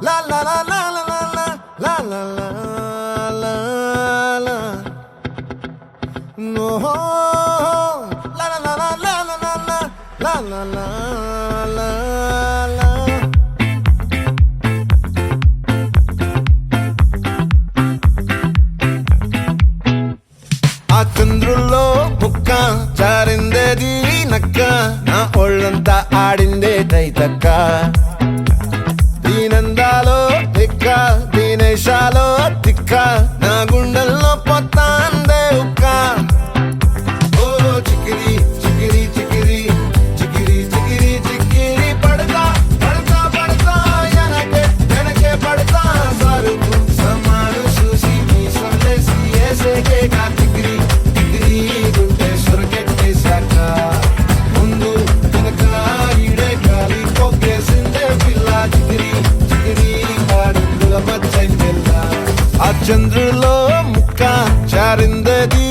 La la la la la la la la la la la. No. La la la la la la la la la la la la. ఆ చంద్రుల్లో ముక్క జారిందేది నక్క నా ఒళ్ళంతా ఆడిందే తైతక్క దీనందాలో తిక్క దీనేశాలో తిక్క నా గుండెల్లో పొత్తాందే ఉక్క ఓ చికిరి చికిరి చికిరి చికిరి చికిరి చికిరి పడతా పడతా పడతా ఎనకే ఎనకే పడతా సరుకు సమాను చూసి మీ సందేశి ఏసేకే కా చికిరి చికిరి గుండె సొరకెట్టేశాక ముందు వెనక ఈడే గాలి కొక్కేసిందే పిల్ల చికిరి చికిరి ఆడుల మచ్చైందెల్ల ఆ చంద్రులో ముక్క చారిందది